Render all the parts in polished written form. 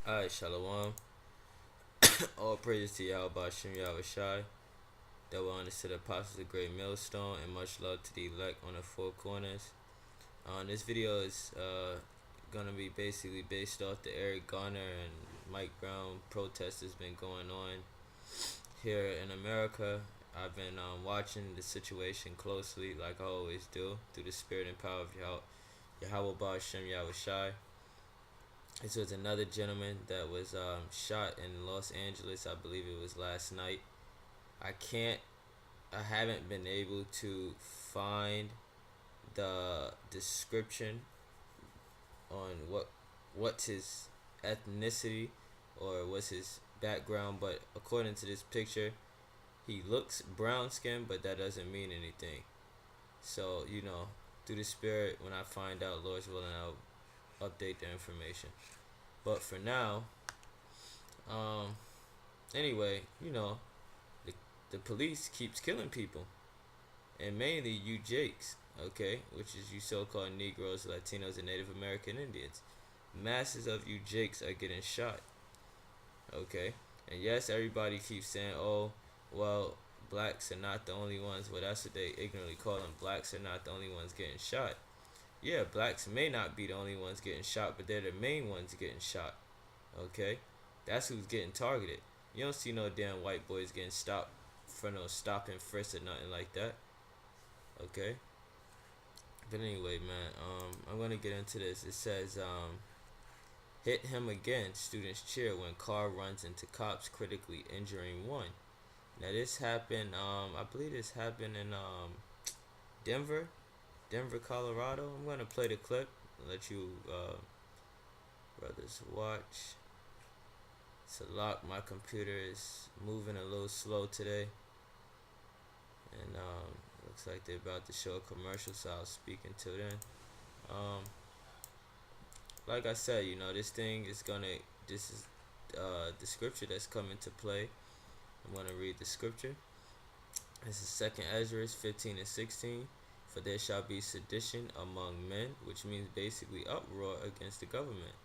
Alright, Shalom. All praise to Yahweh Shem Yahweh Shai. Double honors to the apostles of Great Millstone, and much love to the elect on the four corners. This video is gonna be basically based off the Eric Garner and Mike Brown protest that's been going on here in America. I've been watching the situation closely, like I always do, through the spirit and power of Yahweh Shem Yahweh Shai. This was another gentleman that was shot in Los Angeles. I believe it was last night. I haven't been able to find the description on what's his ethnicity or what's his background, but according to this picture, he looks brown skinned, but that doesn't mean anything. So, through the spirit, when I find out, Lord's willing, I'll update the information. But for now, anyway, the police keeps killing people, and mainly you Jakes, okay, which is you so-called Negroes, Latinos, and Native American Indians. Masses of you Jakes are getting shot, okay. And yes, everybody keeps saying, oh, well, blacks are not the only ones. Well, that's what they ignorantly call them. Blacks are not the only ones getting shot. Yeah, blacks may not be the only ones getting shot, but they're the main ones getting shot. Okay? That's who's getting targeted. You don't see no damn white boys getting stopped for no stop and frisk or nothing like that. Okay? But anyway, man, I'm gonna get into this. It says, hit him again. Students cheer when car runs into cops, critically injuring one. Now this happened, I believe this happened in Denver, Colorado. I'm gonna play the clip and let you brothers watch. It's a lock. My computer is moving a little slow today, and looks like they're about to show a commercial, so I'll speak until then. Like I said, this thing is this is the scripture that's coming to play. I'm gonna read the scripture. This is 2nd Ezra 15 and 16. For there shall be sedition among men, which means basically uproar against the government.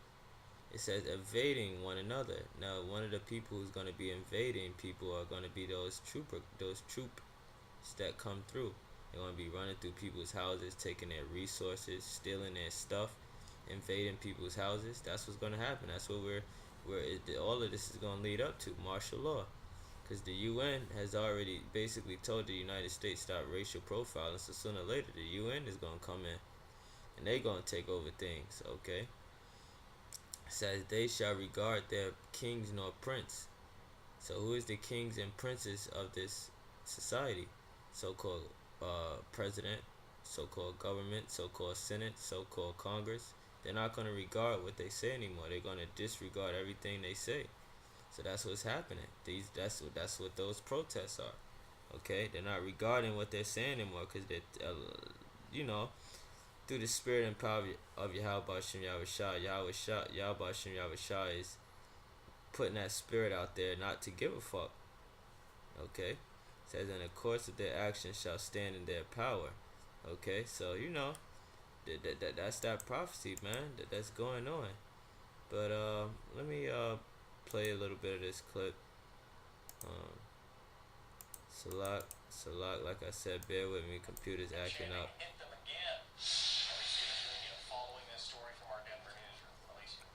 It says evading one another. Now, one of the people who's going to be invading people are going to be those troops that come through. They're going to be running through people's houses, taking their resources, stealing their stuff, invading people's houses. That's what's going to happen. That's what all of this is going to lead up to, martial law. Because the UN has already basically told the United States stop racial profiling, so sooner or later the UN is going to come in and they're going to take over things, okay? It says they shall regard their kings nor prince. So who is the kings and princes of this society? So-called president, so-called government, so-called senate, so-called Congress. They're not going to regard what they say anymore. They're going to disregard everything they say. So that's what's happening. That's what those protests are. Okay, they're not regarding what they're saying anymore because they're, through the spirit and power of Yahweh Shem Yahweh Shai, Yahweh Shem Yahweh Shai is putting that spirit out there not to give a fuck. Okay, it says in the course of their actions shall stand in their power. Okay, so that's that prophecy, man. That's going on. But let me play a little bit of this clip. Salak, like I said, bear with me. Computer's acting up. Following this story from our Denver newsroom, Alicia.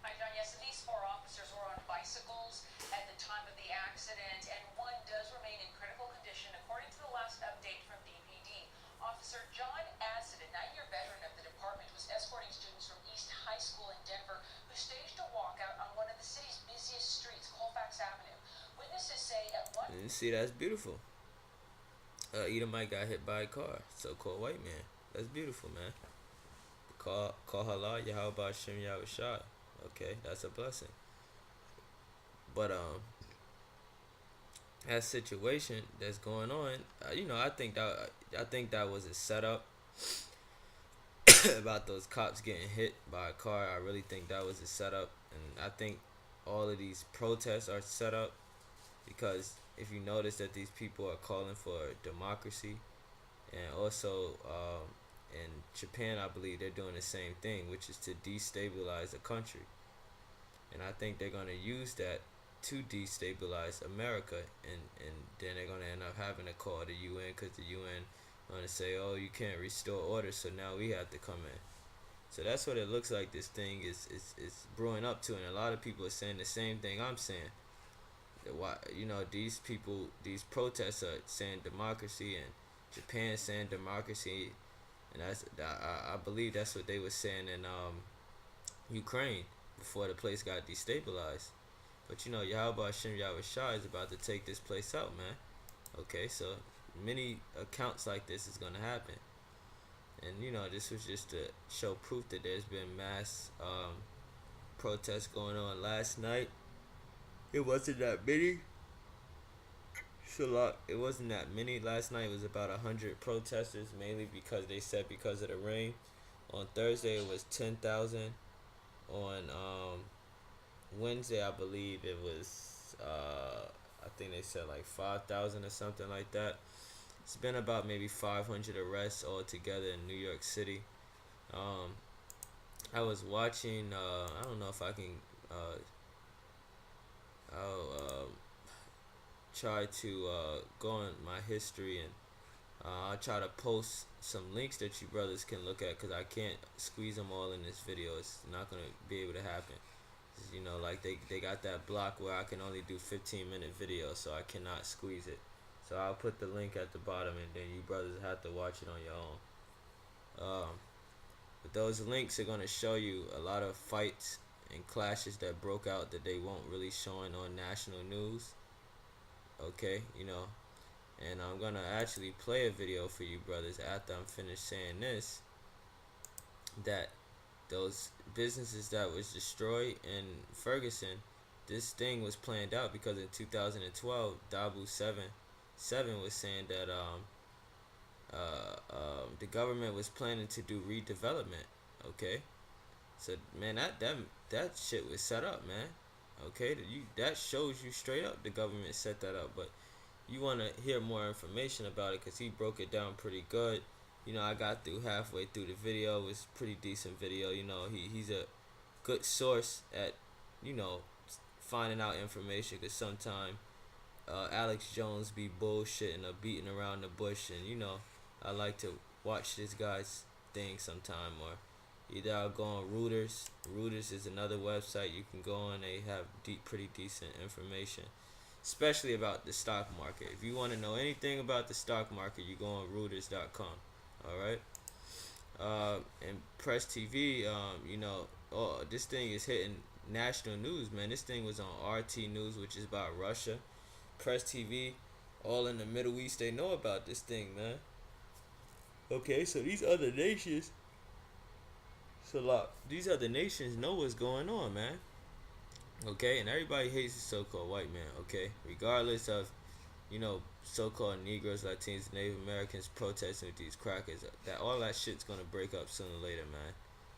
Hi, John. Yes, these four officers were on bicycles at the time of the accident, and one does remain in critical condition, according to the last update from DPD. Officer John Acid, a 9-year veteran of the department, was escorting students from East High School in Denver who staged a walkout on one of the city's busiest streets, Colfax Avenue. Witnesses say at one... See, that's beautiful. Edomite got hit by a car, so-called white man. That's beautiful, man. Call halal Yahweh Shem Yahweh Shai. Okay, that's a blessing. But that situation that's going on, I think that was a setup. About those cops getting hit by a car, I really think that was a setup, and I think all of these protests are set up because if you notice that these people are calling for democracy, and also in Japan, I believe they're doing the same thing, which is to destabilize the country. and I think they're gonna use that to destabilize America, and then they're gonna end up having to call the UN because the UN gonna say, oh, you can't restore order, so now we have to come in. So that's what it looks like. This thing is brewing up to, and a lot of people are saying the same thing I'm saying. Why, these people, these protests are saying democracy, and Japan saying democracy, and I believe that's what they were saying in Ukraine before the place got destabilized. But Yahweh Hashem Yahweh Shah is about to take this place out, man. Okay, so many accounts like this is gonna happen, and this was just to show proof that there's been mass protests going on last night. It wasn't that many. It wasn't that many last night. It was about 100 protesters, mainly because they said because of the rain. On Thursday it was 10,000. On Wednesday I believe it was I think they said like 5,000 or something like that. It's been about maybe 500 arrests altogether in New York City. Um, I was watching. I don't know if I can. I'll try to go on my history, and I'll try to post some links that you brothers can look at, because I can't squeeze them all in this video. It's not gonna be able to happen. Like they got that block where I can only do 15-minute videos, so I cannot squeeze it. So I'll put the link at the bottom, and then you brothers have to watch it on your own. But those links are gonna show you a lot of fights and clashes that broke out that they won't really showing on national news. Okay, and I'm gonna actually play a video for you brothers after I'm finished saying this, that those businesses that was destroyed in Ferguson, this thing was planned out, because in 2012 Dabu 7 was saying that the government was planning to do redevelopment. Okay, so man, that shit was set up, man. Okay, that shows you straight up the government set that up. But you want to hear more information about it, because he broke it down pretty good. I got through halfway through the video. It was a pretty decent video. He's a good source at finding out information, because sometimes Alex Jones be bullshitting or beating around the bush, and I like to watch this guy's thing sometime. Or either I'll go on Reuters. Reuters is another website you can go on. They have pretty decent information, especially about the stock market. If you want to know anything about the stock market, you go on Reuters.com. All right. And Press TV, this thing is hitting national news, man. This thing was on RT News, which is about Russia. Press TV, all in the Middle East, they know about this thing, man. Okay, so these other nations, these other nations know what's going on, man. Okay, and everybody hates the so-called white man. Okay, regardless of so-called Negroes, Latinos, Native Americans protesting with these crackers, that all that shit's gonna break up sooner or later, man.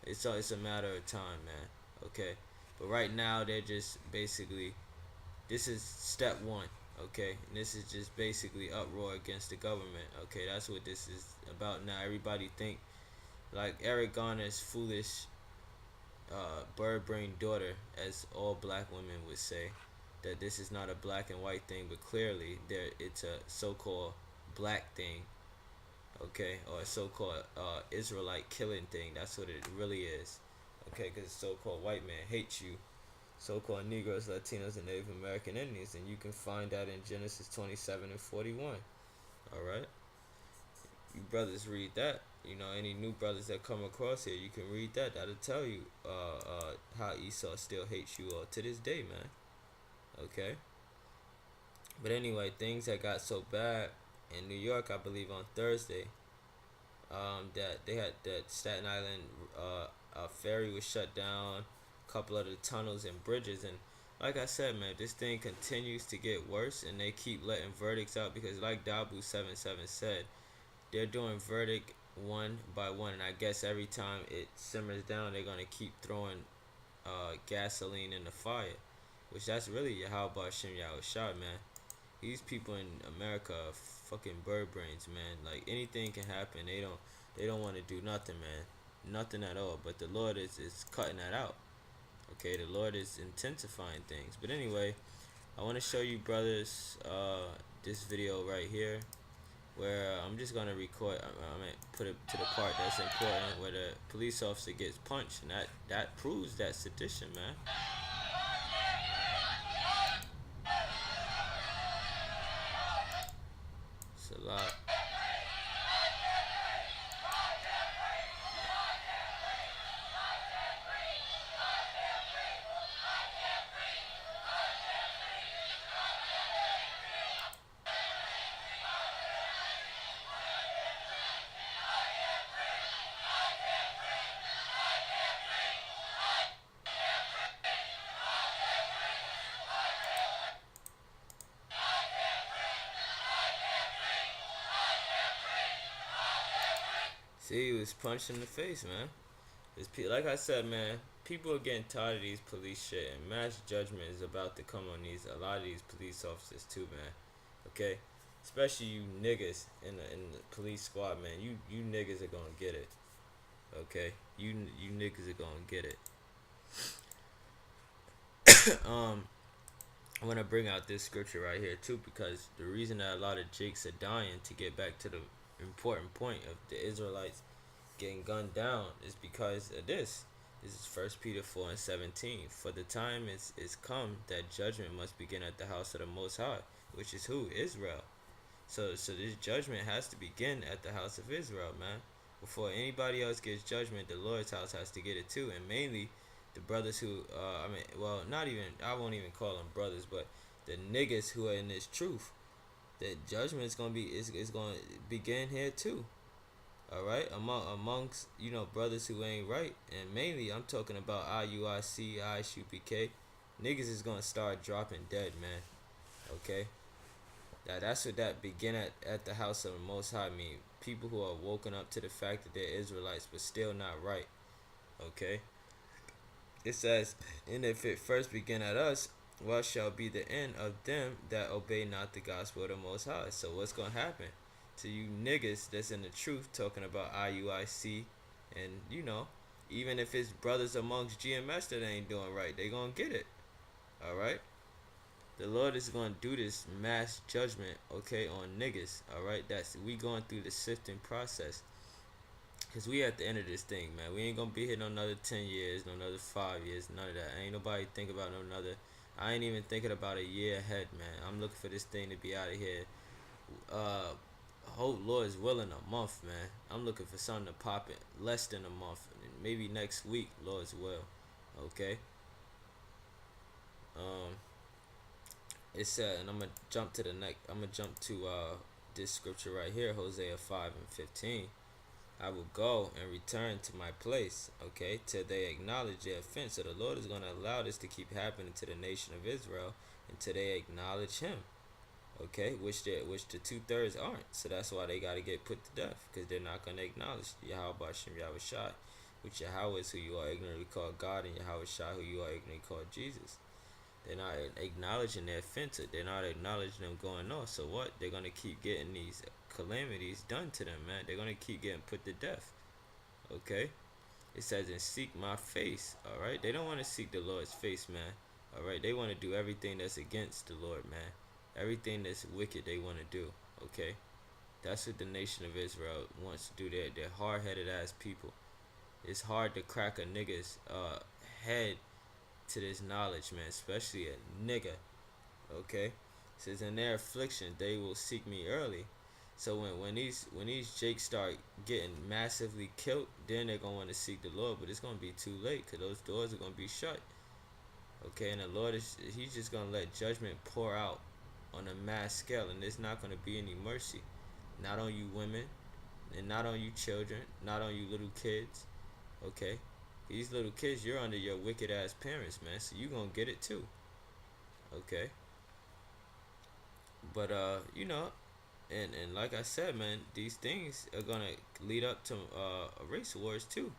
It's a matter of time, man. Okay, but right now they're just basically, this is step one. Okay, and this is just basically uproar against the government. Okay, that's what this is about now. Everybody think like Eric Garner's foolish bird-brained daughter, as all black women would say, that this is not a black and white thing, but clearly it's a so-called black thing, okay, or a so-called Israelite killing thing. That's what it really is, okay, because so-called white man hates you, so-called Negroes, Latinos, and Native American Indians, and you can find that in Genesis 27 and 41, all right? You brothers read that. Any new brothers that come across here, you can read that. That'll tell you how Esau still hates you all to this day, man. Okay. But anyway, things that got so bad in New York, I believe on Thursday, that they had that Staten Island ferry was shut down, a couple of the tunnels and bridges, and like I said, man, this thing continues to get worse, and they keep letting verdicts out, because like Dabu 77 said, they're doing verdict one by one, and I guess every time it simmers down, they're gonna keep throwing gasoline in the fire, which that's really Yahweh Shem Yahweh Shah, man. These people in America are fucking bird brains, man. Like anything can happen. They don't want to do nothing, man. Nothing at all. But the Lord is cutting that out. Okay, the Lord is intensifying things. But anyway, I want to show you brothers this video right here where I'm just gonna record. I mean, put it to the part that's important, where the police officer gets punched, and that proves that sedition, man. It's a lot. See, he was punched in the face, man. Like I said, man, people are getting tired of these police shit, and mass judgment is about to come on a lot of these police officers too, man. Okay, especially you niggas in the police squad, man. You niggas are gonna get it. Okay, you niggas are gonna get it. I want to bring out this scripture right here too, because the reason that a lot of jakes are dying, to get back to the important point of the Israelites getting gunned down, is because of this. This is 1 Peter 4:17. For the time is come that judgment must begin at the house of the Most High, which is who? Israel. So this judgment has to begin at the house of Israel, man. Before anybody else gets judgment, the Lord's house has to get it too, and mainly the brothers who, not even, I won't even call them brothers, but the niggas who are in this truth. That judgment is gonna begin here too. All right, amongst brothers who ain't right, and mainly I'm talking about IUIC, ISUPK. Niggas is gonna start dropping dead, man. Okay, that's what that begin at the house of the Most High mean. People who are woken up to the fact that they're Israelites but still not right. Okay, it says, and if it first begin at us, what shall be the end of them that obey not the gospel of the Most High? So what's gonna happen to you niggas that's in the truth, talking about IUIC, and even if it's brothers amongst GMS that ain't doing right, they gonna get it. All right, the Lord is gonna do this mass judgment, okay, on niggas. All right, we going through the sifting process. Cause we at the end of this thing, man. We ain't gonna be here no another 10 years, no another 5 years, none of that. Ain't nobody think about no another. I ain't even thinking about a year ahead, man. I'm looking for this thing to be out of here. Hope Lord is willing, a month, man. I'm looking for something to pop it less than a month, maybe next week, Lord's will. Okay. It said, and I'm gonna jump to the next. I'm gonna jump to this scripture right here, Hosea 5:15. I will go and return to my place, okay, till they acknowledge their offense. So the Lord is going to allow this to keep happening to the nation of Israel until they acknowledge Him, okay, which the 2/3 aren't. So that's why they got to get put to death, because they're not going to acknowledge Yahweh Bashem Yahweh Shai, which Yahweh is who you are ignorantly called God, and Yahweh Shai who you are ignorantly called Jesus. They're not acknowledging their offense. They're not acknowledging them going off. So what? They're going to keep getting these calamities done to them, man. They're going to keep getting put to death. Okay? It says, and seek my face. Alright? They don't want to seek the Lord's face, man. Alright? They want to do everything that's against the Lord, man. Everything that's wicked, they want to do. Okay? That's what the nation of Israel wants to do. They're hard-headed ass people. It's hard to crack a nigga's head to this knowledge, man, especially a nigga. Okay, it says in their affliction they will seek me early. So when these jakes start getting massively killed, then they're gonna want to seek the Lord, but it's gonna be too late, because those doors are gonna be shut. Okay, and the Lord he's just gonna let judgment pour out on a mass scale, and there's not gonna be any mercy, not on you women, and not on you children, not on you little kids. Okay, these little kids, you're under your wicked ass parents, man. So you gonna get it too. Okay. But and like I said, man, these things are gonna lead up to race wars too.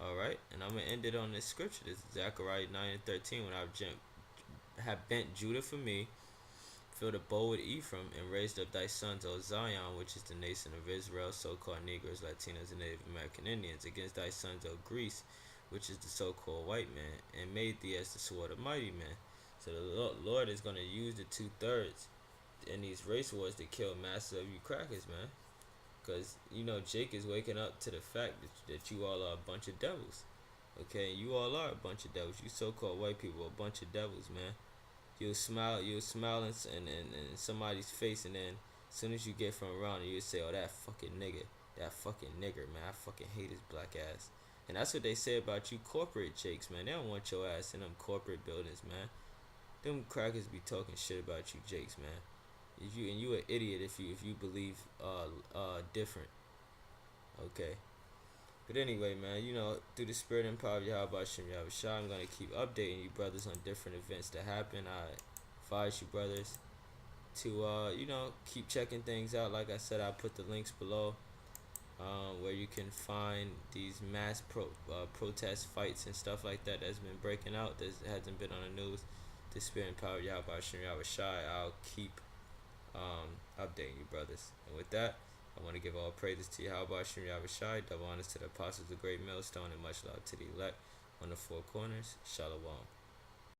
All right, and I'm gonna end it on this scripture. This is Zechariah 9:13. When have bent Judah for me, filled a bow with Ephraim, and raised up thy sons, O Zion, which is the nation of Israel, so-called Negroes, Latinos, and Native American Indians, against thy sons, O Greece, which is the so-called white man, and made thee as the sword of mighty men. So the Lord is going to use the 2/3 in these race wars to kill masses of you crackers, man. Because, Jake is waking up to the fact that you all are a bunch of devils. Okay, you all are a bunch of devils. You so-called white people are a bunch of devils, man. You'll smile in somebody's face, and then as soon as you get from around, you'll say, "Oh, that fucking nigger, man. I fucking hate his black ass." And that's what they say about you corporate jakes, man. They don't want your ass in them corporate buildings, man. Them crackers be talking shit about you jakes, man. You an idiot if you believe different. Okay. But anyway, man, through the spirit and power of Yahweh Shem Yahushua, I'm gonna keep updating you brothers on different events that happen. I advise you brothers to keep checking things out. Like I said, I put the links below, where you can find these mass protest fights and stuff like that that's been breaking out that hasn't been on the news. The spirit and power of Yahweh Shem Yahushua, I'll keep updating you brothers. And with that, I want to give all praises to Yahweh Shem Yahushua, double honors to the apostles of Great Millstone, and much love to the elect on the four corners. Shalom.